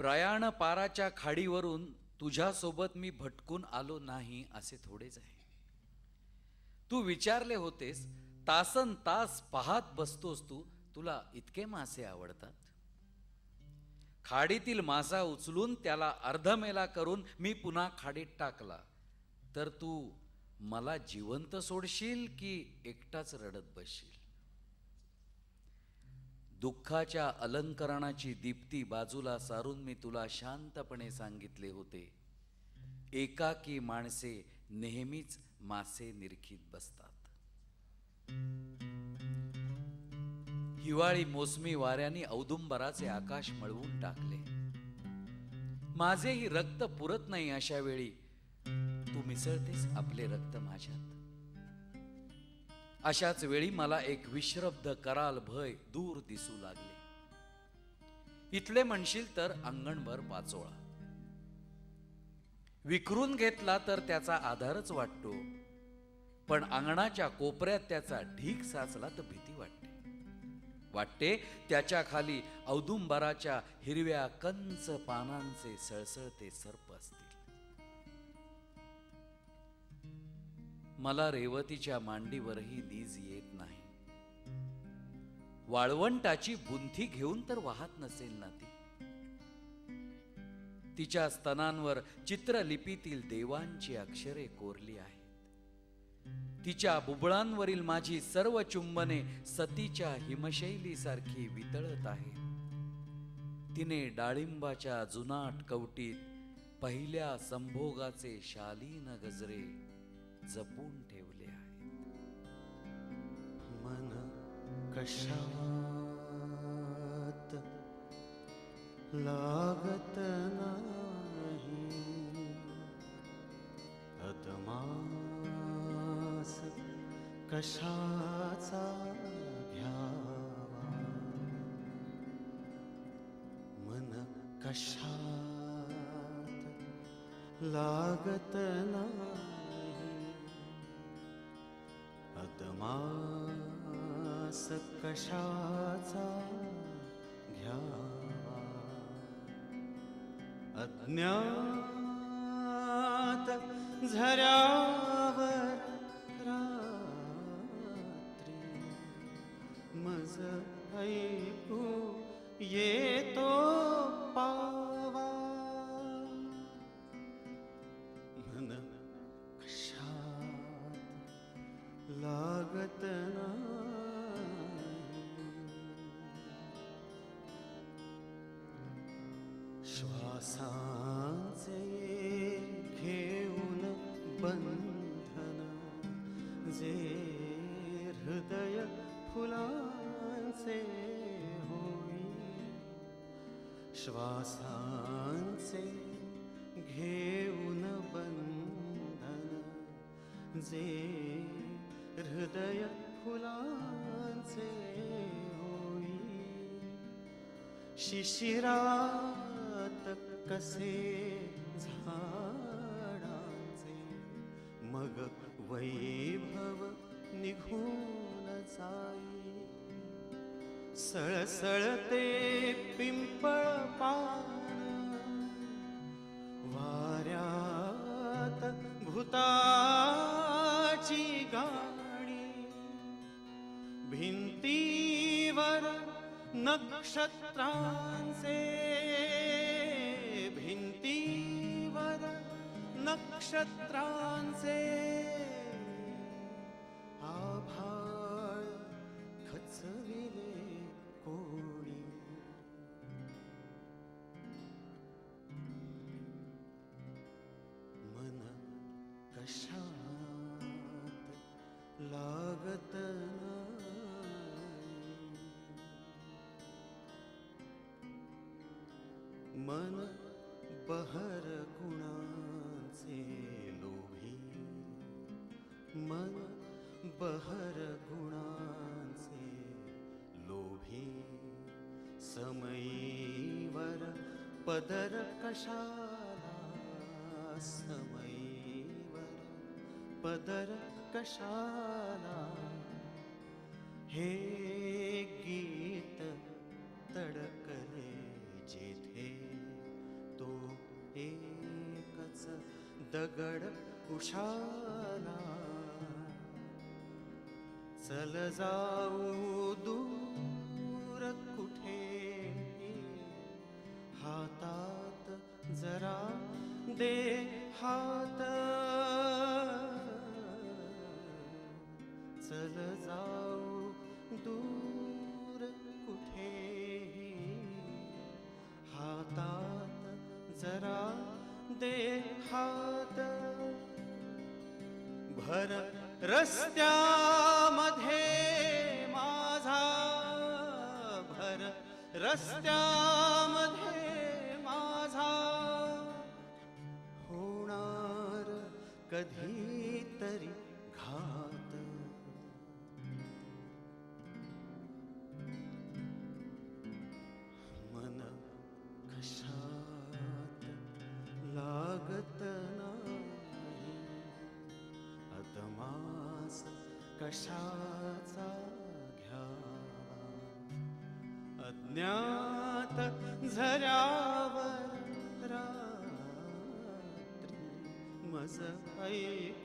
प्रयाण पाराच्या खाडीवरून तुझ्यासोबत मी भटकून आलो नाही असे थोडेच आहे. तू विचारले होतेस, तासन तास पाहत बसतोस तू, तुला इतके मासे आवडतात. खाडीतील मासा उचलून त्याला अर्धमेला करून मी पुन्हा खाडीत टाकला तर तू मला जिवंत सोडशील की एकटाच रडत बसशील. दुःखाच्या अलंकरणाची दीप्ती बाजूला सारून मी तुला शांतपणे सांगितले होते, एकाकी माणसे नेहमीच मासे निरखीत बसतात. हिवाळी मोसमी वाऱ्याने औदुंबराचे आकाश मळवून टाकले. माझेही रक्त पुरत नाही अशा वेळी तू मिसळतेस आपले रक्त माझ्यात. अशाच वेळी मला एक विश्रब्ध कराल भय दूर दिसू लागले. इथले म्हणशील तर अंगणभर पाचोळा. विखरून घेतला तर त्याचा आधारच वाटतो, पण अंगणाच्या कोपऱ्यात त्याचा ढीग साचला तर भीती वाटते त्याच्या खाली औदुंबराच्या हिरव्या कंच पानांचे सळसळते सर्प असतील. मला रेवतीच्या मांडीवरही नीज येत नाही. वाळवंटाची बुंथी घेऊन तर वाहत नसेल ना ती. तिच्या स्तनांवर चित्रलिपीतील देवांची अक्षरे कोरली आहेत. तिच्या बुबुळांवरील माझी सर्व चुंबने सतीच्या हिमशैली सारखी वितळत आहेत. तिने डाळिंबाच्या जुनाट कवटीत पहिल्या संभोगाचे शालीन गजरे जपून ठेवले आहेत. मन कशात लागत नाही, अदमास कशाचा घ्यावा. मन कशात लागत नाही, अदमास कशाचा घ्यावा. अज्ञात झऱ्यावर रात्री मज ऐकू येतो पावा. मन कशात लागत नाही, श्वासांचे घेऊन बंधन जे हृदय फुलांचे होई. श्वासांचे घेऊन बंधन जे हृदय फुलांचे होई. शिशिरात कसे झाडांचे मग वैभव निघून जाई. सळसळते पिंपळ पान वाऱ्यात भुताची गाणी. भिंतीवर नक्षत्रांचे भिंतीवर नक्षत्रांचे आभाळ खचविले कोणी. मन कशात लागत मन बहर गुणांचे लोभी. मन बहर गुणांचे लोभी. समयीवर पदर कशाला, समयीवर पदर कशाला. हे गीत तडकले जेथे दगड उशाला चल जाऊ दूर कुठे हातात जरा दे हात चल जाऊ दूर कुठे हातात जरा दे हात भर रस्त्यामध्ये माझा भर रस्त्यामध्ये माझा होणार कधीतरी घात मन कशात लागत नाही अदमास कशाचा घ्या अज्ञात झऱ्यावर रात्री मज ऐक